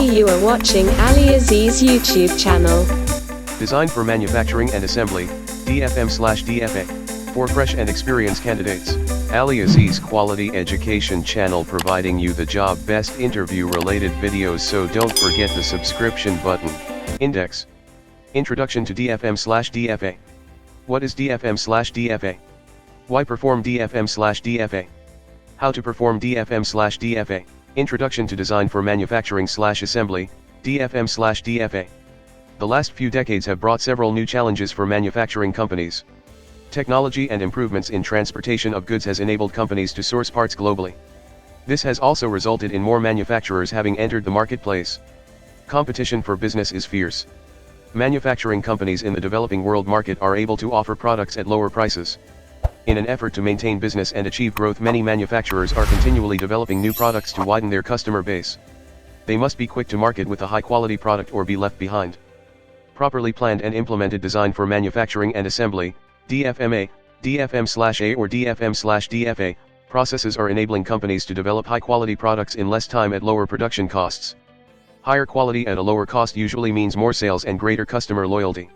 You are watching AliAziz YouTube channel. Designed for manufacturing and assembly, DFM/DFA. For fresh and experienced candidates, AliAziz Quality Education channel providing you the job best interview related videos, so don't forget the subscription button. Index. Introduction to DFM/DFA. What is DFM/DFA? Why perform DFM/DFA? How to perform DFM/DFA. Introduction to Design for Manufacturing/Assembly, DFM/DFA. The last few decades have brought several new challenges for manufacturing companies. Technology and improvements in transportation of goods has enabled companies to source parts globally. This has also resulted in more manufacturers having entered the marketplace. Competition for business is fierce. Manufacturing companies in the developing world market are able to offer products at lower prices. In an effort to maintain business and achieve growth, many manufacturers are continually developing new products to widen their customer base. They must be quick to market with a high-quality product or be left behind. Properly planned and implemented design for manufacturing and assembly, DfMA, DFM/A or DFM/DFA, processes are enabling companies to develop high-quality products in less time at lower production costs. Higher quality at a lower cost usually means more sales and greater customer loyalty.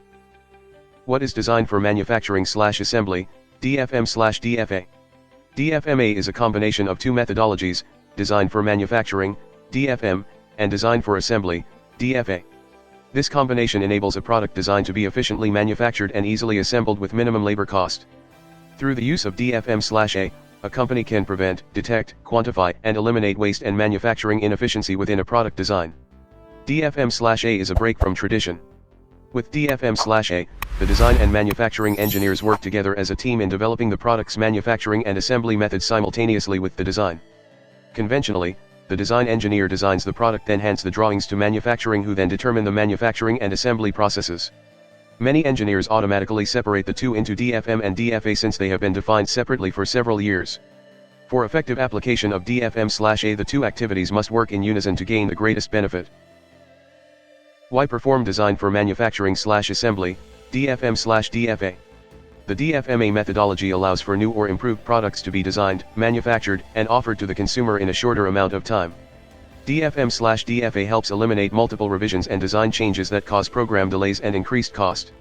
What is design for manufacturing/assembly, DFM/DFA? DfMA is a combination of two methodologies, design for manufacturing, DFM, and design for assembly, DFA. This combination enables a product design to be efficiently manufactured and easily assembled with minimum labor cost. Through the use of DFM/A, a company can prevent, detect, quantify, and eliminate waste and manufacturing inefficiency within a product design. DFM/A is a break from tradition. With DFM/A, the design and manufacturing engineers work together as a team in developing the product's manufacturing and assembly methods simultaneously with the design. Conventionally, the design engineer designs the product, then hands the drawings to manufacturing, who then determine the manufacturing and assembly processes. Many engineers automatically separate the two into DFM and DFA since they have been defined separately for several years. For effective application of DFM/A, the two activities must work in unison to gain the greatest benefit. Why perform design for manufacturing/assembly, DFM/DFA? The DfMA methodology allows for new or improved products to be designed, manufactured, and offered to the consumer in a shorter amount of time. DFM/DFA helps eliminate multiple revisions and design changes that cause program delays and increased cost.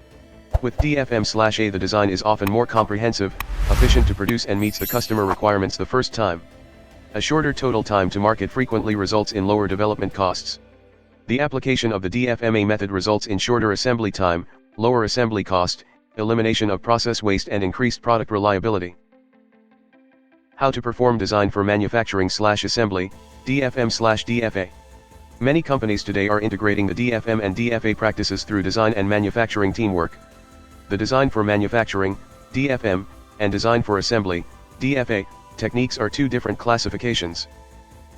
With DFM/A, the design is often more comprehensive, efficient to produce, and meets the customer requirements the first time. A shorter total time to market frequently results in lower development costs. The application of the DfMA method results in shorter assembly time, lower assembly cost, elimination of process waste, and increased product reliability. How to perform design for manufacturing/assembly, DFM/DFA. Many companies today are integrating the DFM and DFA practices through design and manufacturing teamwork. The design for manufacturing, DFM, and design for assembly, DFA, techniques are two different classifications.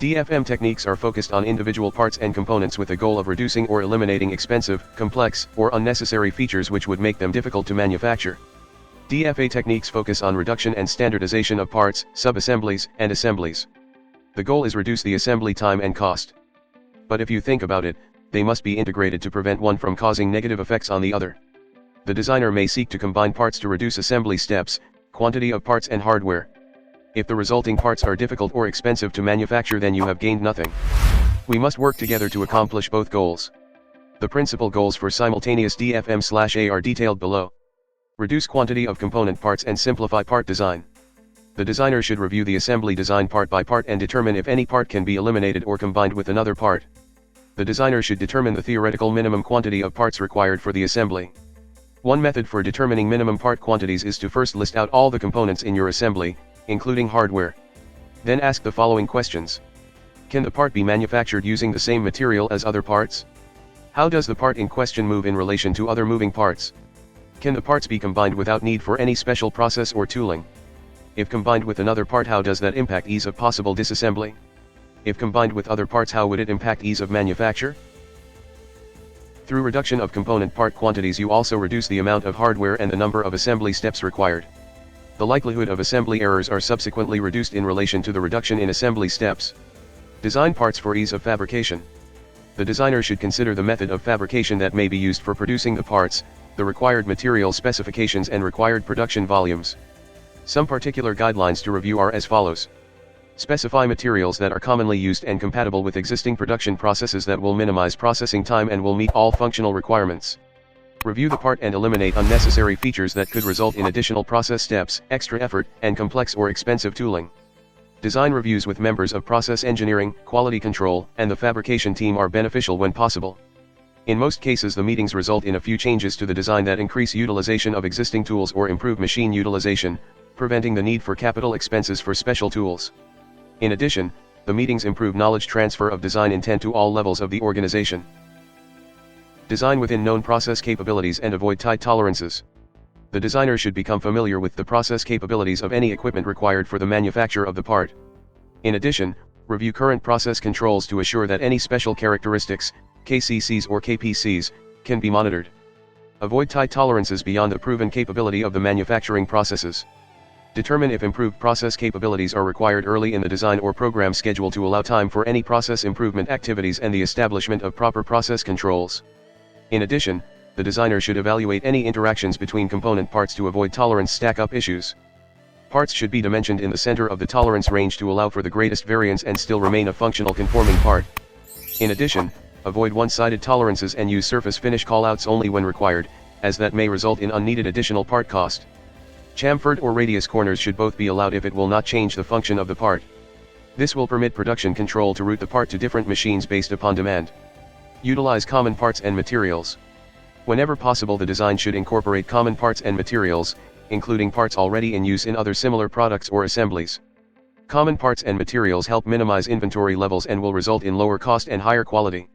DFM techniques are focused on individual parts and components with the goal of reducing or eliminating expensive, complex, or unnecessary features which would make them difficult to manufacture. DFA techniques focus on reduction and standardization of parts, sub-assemblies, and assemblies. The goal is reduce the assembly time and cost. But if you think about it, they must be integrated to prevent one from causing negative effects on the other. The designer may seek to combine parts to reduce assembly steps, quantity of parts, and hardware. If the resulting parts are difficult or expensive to manufacture, then you have gained nothing. We must work together to accomplish both goals. The principal goals for simultaneous DFM/A are detailed below. Reduce quantity of component parts and simplify part design. The designer should review the assembly design part by part and determine if any part can be eliminated or combined with another part. The designer should determine the theoretical minimum quantity of parts required for the assembly. One method for determining minimum part quantities is to first list out all the components in your assembly, including hardware. Then ask the following questions. Can the part be manufactured using the same material as other parts? How does the part in question move in relation to other moving parts? Can the parts be combined without need for any special process or tooling? If combined with another part, how does that impact ease of possible disassembly? If combined with other parts, how would it impact ease of manufacture? Through reduction of component part quantities, you also reduce the amount of hardware and the number of assembly steps required. The likelihood of assembly errors are subsequently reduced in relation to the reduction in assembly steps. Design parts for ease of fabrication. The designer should consider the method of fabrication that may be used for producing the parts, the required material specifications, and required production volumes. Some particular guidelines to review are as follows. Specify materials that are commonly used and compatible with existing production processes that will minimize processing time and will meet all functional requirements. Review the part and eliminate unnecessary features that could result in additional process steps, extra effort, and complex or expensive tooling. Design reviews with members of process engineering, quality control, and the fabrication team are beneficial when possible. In most cases, the meetings result in a few changes to the design that increase utilization of existing tools or improve machine utilization, preventing the need for capital expenses for special tools. In addition, the meetings improve knowledge transfer of design intent to all levels of the organization. Design within known process capabilities and avoid tight tolerances. The designer should become familiar with the process capabilities of any equipment required for the manufacture of the part. In addition, review current process controls to assure that any special characteristics, KCCs or KPCs, can be monitored. Avoid tight tolerances beyond the proven capability of the manufacturing processes. Determine if improved process capabilities are required early in the design or program schedule to allow time for any process improvement activities and the establishment of proper process controls. In addition, the designer should evaluate any interactions between component parts to avoid tolerance stack-up issues. Parts should be dimensioned in the center of the tolerance range to allow for the greatest variance and still remain a functional conforming part. In addition, avoid one-sided tolerances and use surface finish callouts only when required, as that may result in unneeded additional part cost. Chamfered or radius corners should both be allowed if it will not change the function of the part. This will permit production control to route the part to different machines based upon demand. Utilize common parts and materials. Whenever possible, the design should incorporate common parts and materials, including parts already in use in other similar products or assemblies. Common parts and materials help minimize inventory levels and will result in lower cost and higher quality.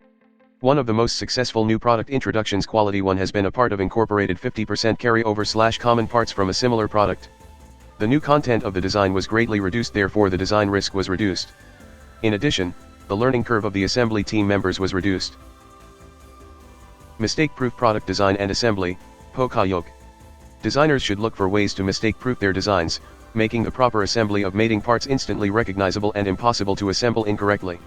One of the most successful new product introductions, Quality One, has been a part of incorporated 50% carryover/common parts from a similar product. The new content of the design was greatly reduced, therefore the design risk was reduced. In addition, the learning curve of the assembly team members was reduced. Mistake-proof product design and assembly, pokayok. Designers should look for ways to mistake-proof their designs, making the proper assembly of mating parts instantly recognizable and impossible to assemble incorrectly.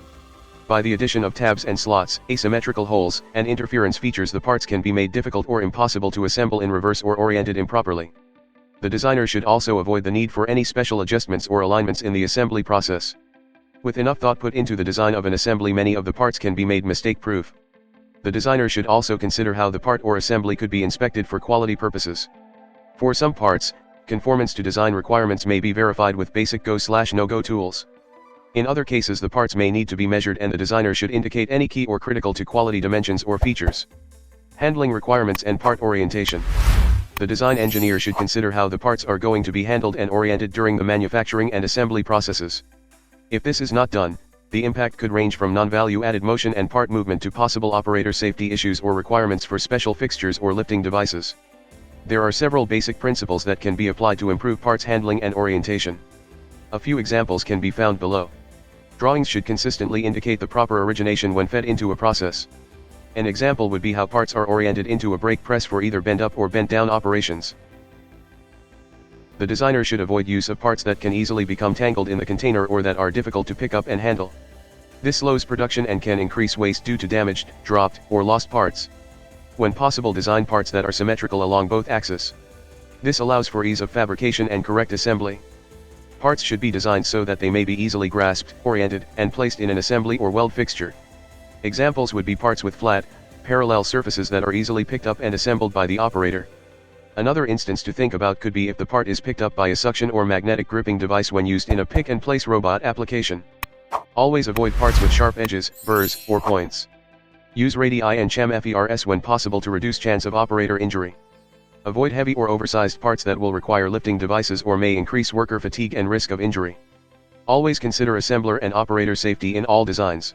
By the addition of tabs and slots, asymmetrical holes, and interference features, the parts can be made difficult or impossible to assemble in reverse or oriented improperly. The designer should also avoid the need for any special adjustments or alignments in the assembly process. With enough thought put into the design of an assembly, many of the parts can be made mistake-proof. The designer should also consider how the part or assembly could be inspected for quality purposes. For some parts, conformance to design requirements may be verified with basic go/no-go tools. In other cases, the parts may need to be measured and the designer should indicate any key or critical to quality dimensions or features. Handling requirements and part orientation. The design engineer should consider how the parts are going to be handled and oriented during the manufacturing and assembly processes. If this is not done, the impact could range from non-value added motion and part movement to possible operator safety issues or requirements for special fixtures or lifting devices. There are several basic principles that can be applied to improve parts handling and orientation. A few examples can be found below. Drawings should consistently indicate the proper origination when fed into a process. An example would be how parts are oriented into a brake press for either bend up or bent down operations. The designer should avoid use of parts that can easily become tangled in the container or that are difficult to pick up and handle. This slows production and can increase waste due to damaged, dropped, or lost parts. When possible, design parts that are symmetrical along both axes. This allows for ease of fabrication and correct assembly. Parts should be designed so that they may be easily grasped, oriented, and placed in an assembly or weld fixture. Examples would be parts with flat, parallel surfaces that are easily picked up and assembled by the operator. Another instance to think about could be if the part is picked up by a suction or magnetic gripping device when used in a pick-and-place robot application. Always avoid parts with sharp edges, burrs, or points. Use radii and chamfers when possible to reduce chance of operator injury. Avoid heavy or oversized parts that will require lifting devices or may increase worker fatigue and risk of injury. Always consider assembler and operator safety in all designs.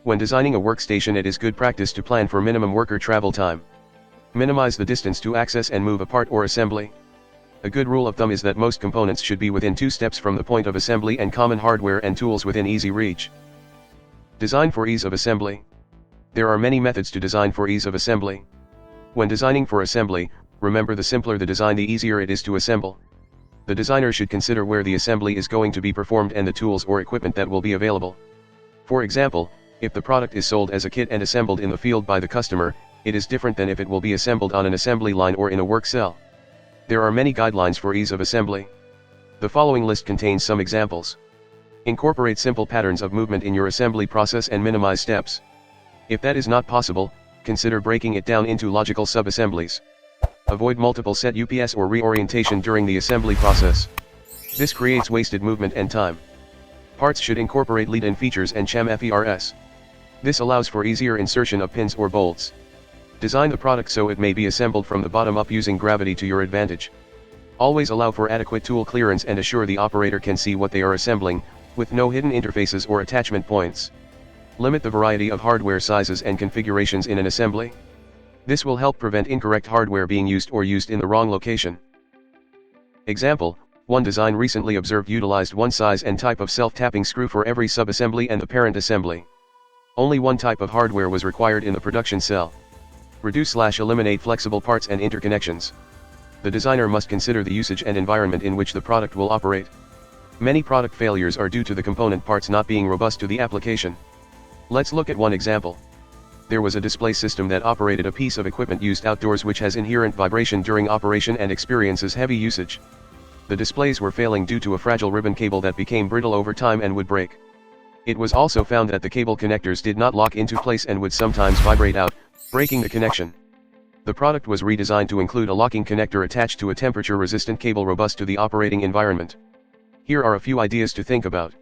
When designing a workstation, it is good practice to plan for minimum worker travel time. Minimize the distance to access and move a part or assembly. A good rule of thumb is that most components should be within 2 steps from the point of assembly and common hardware and tools within easy reach. Design for ease of assembly. There are many methods to design for ease of assembly. When designing for assembly, remember, the simpler the design, the easier it is to assemble. The designer should consider where the assembly is going to be performed and the tools or equipment that will be available. For example, if the product is sold as a kit and assembled in the field by the customer, it is different than if it will be assembled on an assembly line or in a work cell. There are many guidelines for ease of assembly. The following list contains some examples. Incorporate simple patterns of movement in your assembly process and minimize steps. If that is not possible, consider breaking it down into logical sub-assemblies. Avoid multiple set UPS or reorientation during the assembly process. This creates wasted movement and time. Parts should incorporate lead-in features and sham FERS. This allows for easier insertion of pins or bolts. Design the product so it may be assembled from the bottom up using gravity to your advantage. Always allow for adequate tool clearance and assure the operator can see what they are assembling, with no hidden interfaces or attachment points. Limit the variety of hardware sizes and configurations in an assembly. This will help prevent incorrect hardware being used or used in the wrong location. Example, one design recently observed utilized one size and type of self-tapping screw for every sub-assembly and the parent assembly. Only one type of hardware was required in the production cell. Reduce/eliminate flexible parts and interconnections. The designer must consider the usage and environment in which the product will operate. Many product failures are due to the component parts not being robust to the application. Let's look at one example. There was a display system that operated a piece of equipment used outdoors which has inherent vibration during operation and experiences heavy usage. The displays were failing due to a fragile ribbon cable that became brittle over time and would break. It was also found that the cable connectors did not lock into place and would sometimes vibrate out, breaking the connection. The product was redesigned to include a locking connector attached to a temperature-resistant cable robust to the operating environment. Here are a few ideas to think about.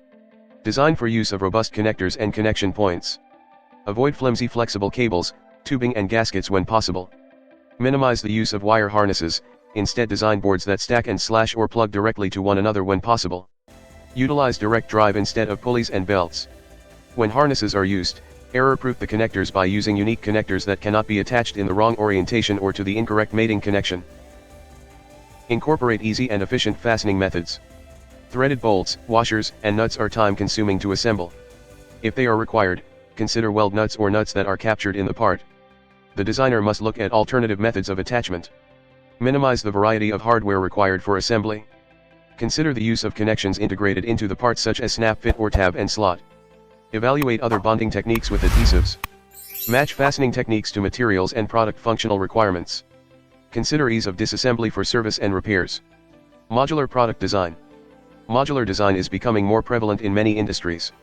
Design for use of robust connectors and connection points. Avoid flimsy flexible cables, tubing and gaskets when possible. Minimize the use of wire harnesses, instead design boards that stack and slash or plug directly to one another when possible. Utilize direct drive instead of pulleys and belts. When harnesses are used, error-proof the connectors by using unique connectors that cannot be attached in the wrong orientation or to the incorrect mating connection. Incorporate easy and efficient fastening methods. Threaded bolts, washers, and nuts are time-consuming to assemble. If they are required, consider weld nuts or nuts that are captured in the part. The designer must look at alternative methods of attachment. Minimize the variety of hardware required for assembly. Consider the use of connections integrated into the parts such as snap fit or tab and slot. Evaluate other bonding techniques with adhesives. Match fastening techniques to materials and product functional requirements. Consider ease of disassembly for service and repairs. Modular product design. Modular design is becoming more prevalent in many industries.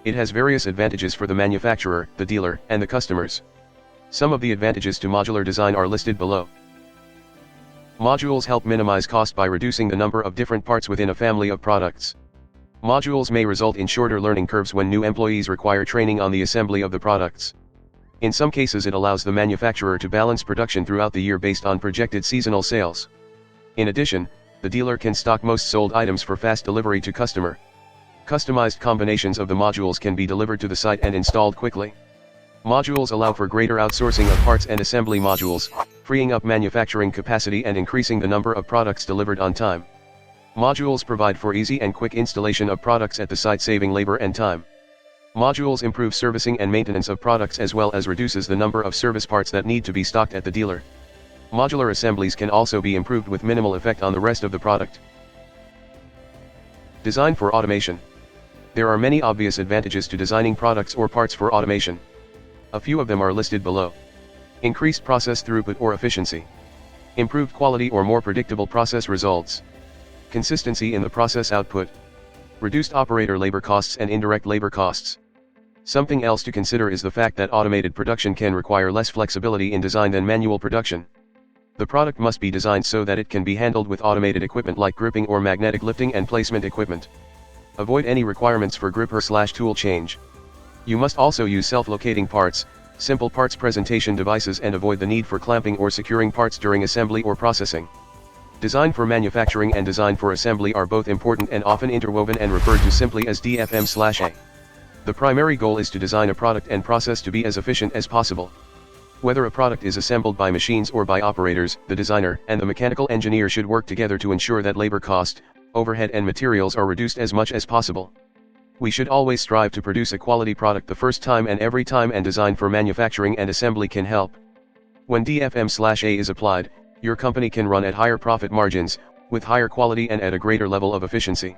It has various advantages for the manufacturer, the dealer, and the customers. Some of the advantages to modular design are listed below. Modules help minimize cost by reducing the number of different parts within a family of products. Modules may result in shorter learning curves when new employees require training on the assembly of the products. In some cases, it allows the manufacturer to balance production throughout the year based on projected seasonal sales. In addition, the dealer can stock most sold items for fast delivery to customer. Customized combinations of the modules can be delivered to the site and installed quickly. Modules allow for greater outsourcing of parts and assembly modules, freeing up manufacturing capacity and increasing the number of products delivered on time. Modules provide for easy and quick installation of products at the site, saving labor and time. Modules improve servicing and maintenance of products as well as reduces the number of service parts that need to be stocked at the dealer. Modular assemblies can also be improved with minimal effect on the rest of the product. Design for automation. There are many obvious advantages to designing products or parts for automation. A few of them are listed below. Increased process throughput or efficiency. Improved quality or more predictable process results. Consistency in the process output. Reduced operator labor costs and indirect labor costs. Something else to consider is the fact that automated production can require less flexibility in design than manual production. The product must be designed so that it can be handled with automated equipment like gripping or magnetic lifting and placement equipment. Avoid any requirements for gripper/tool change. You must also use self-locating parts, simple parts presentation devices, and avoid the need for clamping or securing parts during assembly or processing. Design for manufacturing and design for assembly are both important and often interwoven and referred to simply as DfM/A. The primary goal is to design a product and process to be as efficient as possible. Whether a product is assembled by machines or by operators, the designer and the mechanical engineer should work together to ensure that labor cost, overhead and materials are reduced as much as possible. We should always strive to produce a quality product the first time and every time, and design for manufacturing and assembly can help. When DfM/A is applied, your company can run at higher profit margins, with higher quality and at a greater level of efficiency.